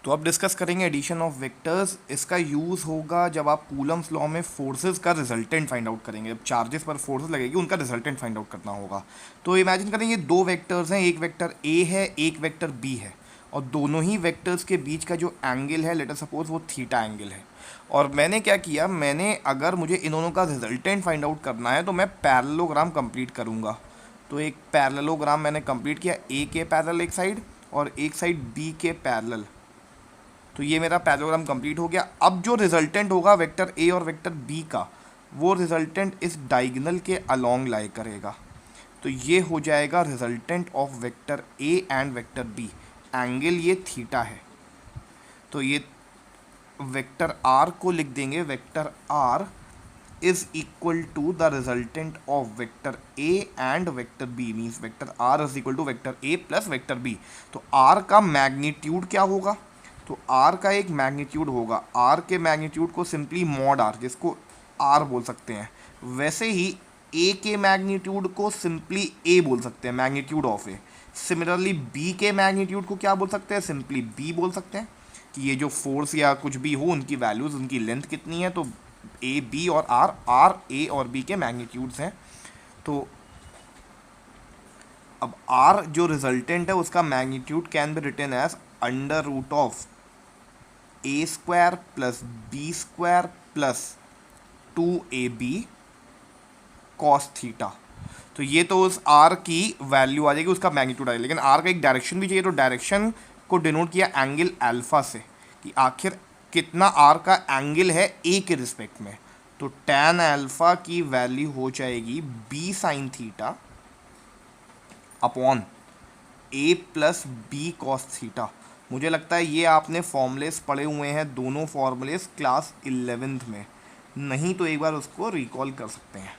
तो अब डिस्कस करेंगे एडिशन ऑफ वेक्टर्स। इसका यूज़ होगा जब आप कूलम्स लॉ में फोर्सेस का रिजल्टेंट फाइंड आउट करेंगे। जब चार्जेस पर फोर्सेस लगेगी उनका रिजल्टेंट फाइंड आउट करना होगा। तो इमेजिन करेंगे दो वेक्टर्स हैं, एक वेक्टर ए है एक वेक्टर बी है, और दोनों ही वेक्टर्स के बीच का जो एंगल है लेट अस सपोज वो थीटा एंगल है। और मैंने क्या किया, मैंने अगर मुझे इन दोनों का रिजल्टेंट फाइंड आउट करना है तो मैं पैरेललोग्राम कंप्लीट करूँगा। तो एक पैरेललोग्राम मैंने कंप्लीट किया, ए के पैरेलल एक साइड और एक साइड बी के पैरेलल। तो ये मेरा पैरेललोग्राम कंप्लीट हो गया। अब जो रिजल्टेंट होगा वेक्टर ए और वेक्टर बी का, वो रिजल्टेंट इस डायगोनल के अलोंग लाई करेगा। तो ये हो जाएगा resultant of vector A and vector B. Angle ये थीटा है, तो ये वेक्टर आर को लिख देंगे, vector R is equal to the resultant of vector A and vector B, means vector R is equal to vector A plus vector B. तो R का magnitude क्या होगा, तो आर का एक मैग्नीट्यूड होगा, आर के मैग्नीट्यूड को सिंपली मॉड आर, जिसको आर बोल सकते हैं, वैसे ही ए के मैग्नीट्यूड को सिंपली ए बोल सकते हैं, magnitude of A. Similarly B के मैग्नीट्यूड को क्या बोल सकते हैं, सिंपली बी बोल सकते हैं कि ये जो फोर्स या कुछ भी हो उनकी वैल्यूज, उनकी लेंथ कितनी है, तो ए बी और आर, आर ए और बी के मैग्नीट्यूड्स हैं। तो अब आर जो रिजल्टेंट है उसका magnitude can be written as under root of A square plus B square plus 2ab cos theta. तो ये तो उस आर की वैल्यू आ जाएगी, उसका मैग्नीट्यूड आएगा। लेकिन आर का एक डायरेक्शन भी चाहिए, तो डायरेक्शन को डिनोट किया एंगल अल्फा से, कि आखिर कितना आर का एंगल है ए के रिस्पेक्ट में। तो tan अल्फा की वैल्यू हो जाएगी b sine theta upon a plus B cos theta. मुझे लगता है ये आपने फॉर्मूलेस पढ़े हुए हैं, दोनों फॉर्मूलेस क्लास 11th में, नहीं तो एक बार उसको रिकॉल कर सकते हैं।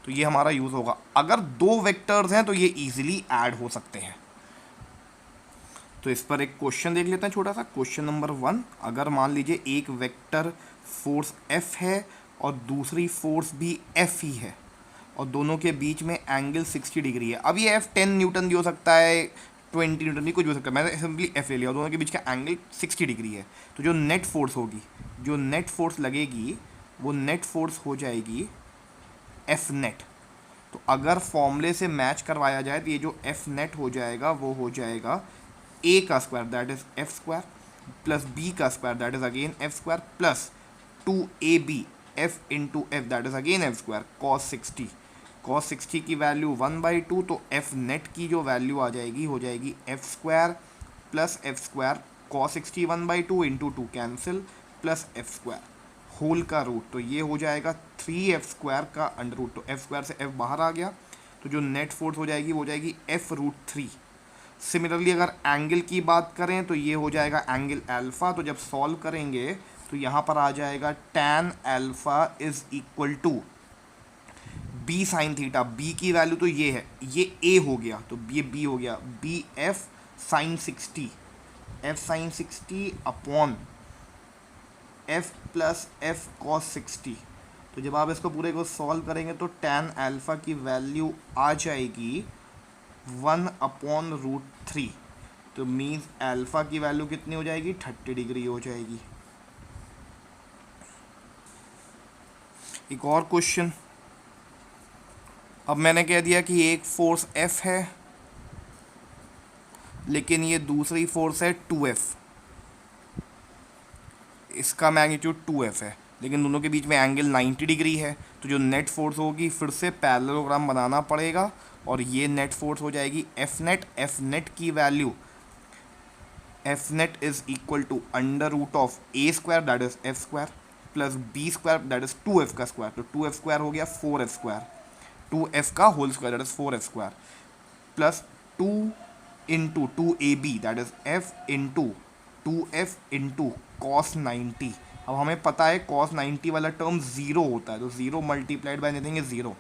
तो ये हमारा यूज़ होगा। अगर दो वेक्टर्स हैं तो ये इजीली ऐड हो सकते हैं। तो इस पर एक क्वेश्चन देख लेते हैं छोटा सा। क्वेश्चन नंबर 1, अगर मान लीजिए एक वेक्टर फोर्स F है और दूसरी फोर्स भी F ही है, और दोनों के बीच में एंगल 60 डिग्री है। अब ये F 10 न्यूटन भी हो सकता है, 20 न्यूटन भी, कुछ भी हो सकता है। मैंने सिंपली F ले लिया और दोनों के बीच का एंगल 60 डिग्री है। तो जो नेट फोर्स होगी, जो नेट फोर्स लगेगी, वो नेट फोर्स हो जाएगी F नेट। तो अगर फॉर्मूले से मैच करवाया जाए तो ये जो F नेट हो जाएगा वो हो जाएगा a का square that is F square plus b का square that is again F square plus 2ab F into F that is again F square cos 60। Cos 60 की वैल्यू 1/2, तो F नेट की जो वैल्यू आ जाएगी हो जाएगी F square plus F square cos 60 1/2 into 2 cancel plus F square whole का root. तो ये हो जाएगा 3F स्क्वायर का अंडर रूट। तो F स्क्वायर से F बाहर आ गया, तो जो नेट फोर्स हो जाएगी वो हो जाएगी F√3। सिमिलरली अगर एंगल की बात करें तो ये हो जाएगा एंगल अल्फा। तो जब सॉल्व करेंगे तो यहाँ पर आ जाएगा tan alpha is equal to b sine theta. b की वैल्यू तो ये है, ये a हो गया, तो ये b हो गया, b f sine 60, f sine 60 upon f plus f cos 60। तो जब आप इसको पूरे को सॉल्व करेंगे तो tan अल्फा की वैल्यू आ जाएगी 1/√3। तो मीन्स अल्फा की वैल्यू कितनी हो जाएगी, 30 डिग्री हो जाएगी। एक और क्वेश्चन। अब मैंने कह दिया कि एक फोर्स F है लेकिन ये दूसरी फोर्स है 2F, इसका मैग्नीट्यूड 2F है, लेकिन दोनों के बीच में एंगल 90 डिग्री है। तो जो नेट फोर्स होगी फिर से पैरेललोग्राम बनाना पड़ेगा, और ये नेट फोर्स हो जाएगी F नेट। F नेट की value F net is equal to under root of a square that is F square plus b square that is 2F का स्क्वायर। तो 2F स्क्वायर हो गया 4F स्क्वायर, 2F का whole square that is 4F square plus 2 into 2ab that is F into 2F into cos 90। अब हमें पता है cos 90 वाला टर्म ज़ीरो होता है, तो zero multiplied by anything is zero.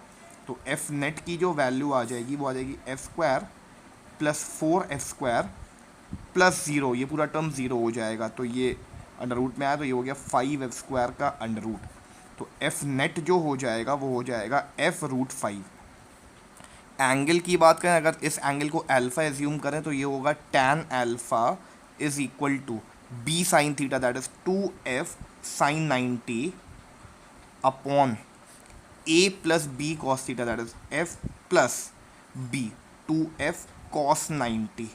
तो F नेट की जो वैल्यू आ जाएगी वो आ जाएगी F square plus 4F square plus zero, ये पूरा टर्म ज़ीरो हो जाएगा। तो ये अंडर रूट में आया तो ये हो गया 5F स्क्वायर का अंडर रूट। तो F नेट जो हो जाएगा वो हो जाएगा F√5। एंगल की बात करें, अगर इस एंगल को अल्फ़ा एज्यूम करें तो ये होगा tan alpha is equal to, b sine theta that is 2f sine 90 upon a plus B cos theta that is f plus b 2f cos 90।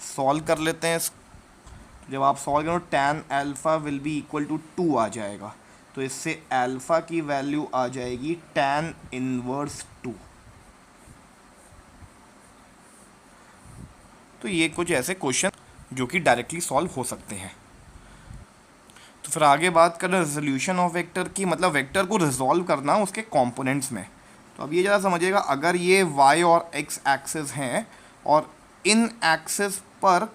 Solve कर लेते हैं। जब आप सॉल्व करो tan alpha will be equal to 2 आ जाएगा, तो इससे अल्फ़ा की वैल्यू आ जाएगी tan इनवर्स 2। तो ये कुछ ऐसे क्वेश्चन जो कि डायरेक्टली सॉल्व हो सकते हैं। तो फिर आगे बात करें रेजोल्यूशन ऑफ वेक्टर की, मतलब वेक्टर को रिजॉल्व करना उसके कंपोनेंट्स में। तो अब ये ज़रा समझिएगा, अगर ये y और x एक्सिस हैं और इन एक्सिस पर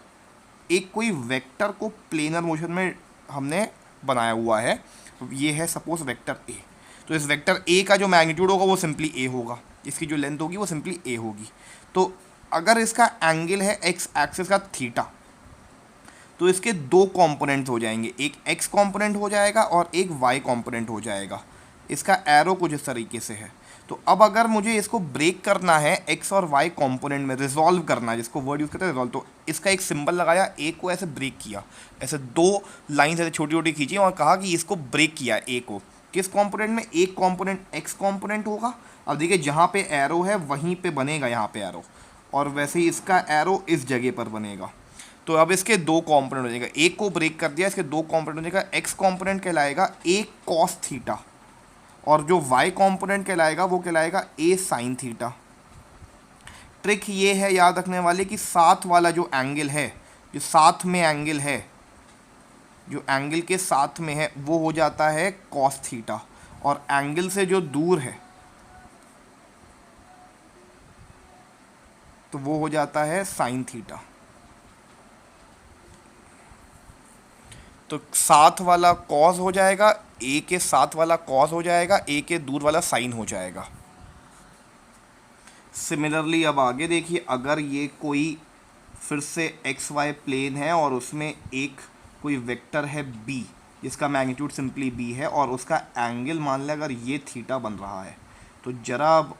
एक कोई वेक्टर को प्लेनर मोशन में हमने बनाया हुआ है, ये है सपोज वेक्टर a, तो इस वेक्टर a का जो मैग्नीट्यूड होगा वो सिंपली a होगा, इसकी जो लेंथ होगी वो सिंपली a होगी। तो अगर इसका एंगल है x एक्सिस का थीटा, तो इसके दो कंपोनेंट्स हो जाएंगे, एक x कंपोनेंट हो जाएगा और एक y कंपोनेंट हो जाएगा। इसका एरो कुछ इस तरीके से है। तो अब अगर मुझे इसको ब्रेक करना है x और y कंपोनेंट में, रिजॉल्व करना है, जिसको वर्ड यूज़ करते हैं रिजॉल्व, तो इसका एक सिंबल लगाया, a को ऐसे ब्रेक किया, ऐसे दो लाइन्स ऐसे छोटी छोटी खींची और कहा कि इसको ब्रेक किया a को। किस कंपोनेंट में? एक कंपोनेंट x कंपोनेंट होगा। अब देखिए जहाँ पे एरो है वहीं पे बनेगा यहाँ पे एरो, और वैसे ही इसका एरो इस जगह पर बनेगा। तो अब इसके दो कंपोनेंट हो जाएगा, एक को ब्रेक कर दिया, इसके दो कंपोनेंट हो जाएगा। x कंपोनेंट कहलाएगा a कॉस थीटा और जो y कंपोनेंट कहलाएगा वो कहलाएगा a साइन थीटा। ट्रिक ये है याद रखने वाले कि साथ वाला जो एंगल है, जो साथ में एंगल है, जो एंगल के साथ में है वो हो जाता है कॉस थीटा, और एंगल से जो दूर है तो वो हो जाता है साइन थीटा। तो साथ वाला कॉस हो जाएगा, a के साथ वाला कॉस हो जाएगा, a के दूर वाला साइन हो जाएगा। सिमिलरली अब आगे देखिए, अगर ये कोई फिर से एक्स वाई प्लेन है और उसमें एक कोई वेक्टर है b जिसका मैग्नीट्यूड सिंपली b है और उसका एंगल मान लें अगर ये थीटा बन रहा है, तो ज़रा अब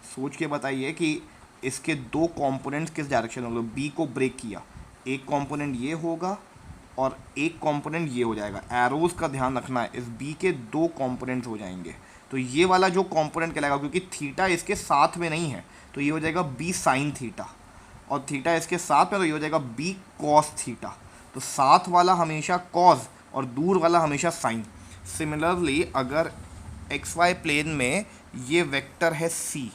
सोच के बताइए कि इसके दो कंपोनेंट्स किस डायरेक्शन में होंगे। b को ब्रेक किया, एक कंपोनेंट ये होगा और एक कंपोनेंट ये हो जाएगा। एरोज का ध्यान रखना है, इस b के दो कंपोनेंट्स हो जाएंगे। तो ये वाला जो कंपोनेंट कहलाएगा, क्योंकि थीटा इसके साथ में नहीं है, तो ये हो जाएगा b साइन थीटा, और थीटा इसके साथ में, तो ये हो जाएगा b कॉस थीटा। तो साथ वाला हमेशा कॉस और दूर वाला हमेशा साइन। सिमिलरली अगर एक्स वाई प्लेन में ये वेक्टर है c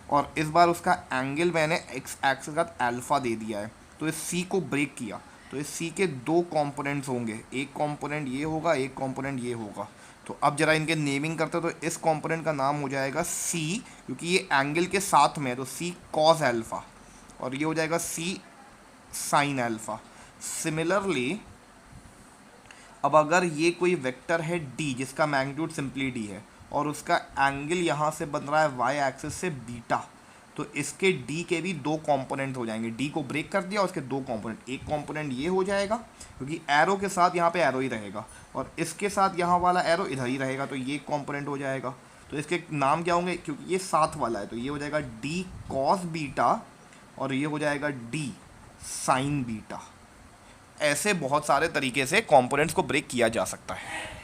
और इस बार उसका एंगल मैंने एक्स एक्सिस का अल्फ़ा दे दिया है, तो इस c को ब्रेक किया, तो इस c के दो कंपोनेंट्स होंगे, एक कंपोनेंट ये होगा, एक कंपोनेंट ये होगा। तो अब जरा इनके नेमिंग करते हैं, तो इस कंपोनेंट का नाम हो जाएगा c, क्योंकि ये एंगल के साथ में है, तो c कॉस अल्फ़ा, और ये हो जाएगा c साइन अल्फ़ा। सिमिलरली अब अगर ये कोई वेक्टर है d जिसका मैग्नीट्यूड सिंपली d है और उसका एंगल यहाँ से बन रहा है y एक्सिस से बीटा, तो इसके d के भी दो कंपोनेंट हो जाएंगे। d को ब्रेक कर दिया और उसके दो कंपोनेंट, एक कंपोनेंट ये हो जाएगा क्योंकि एरो के साथ यहाँ पे एरो ही रहेगा, और इसके साथ यहाँ वाला एरो इधर ही रहेगा, तो ये कंपोनेंट हो जाएगा। तो इसके नाम क्या होंगे, क्योंकि ये साथ वाला है तो ये हो जाएगा d कॉस बीटा और ये हो जाएगा d साइन बीटा। ऐसे बहुत सारे तरीके से कंपोनेंट्स को ब्रेक किया जा सकता है।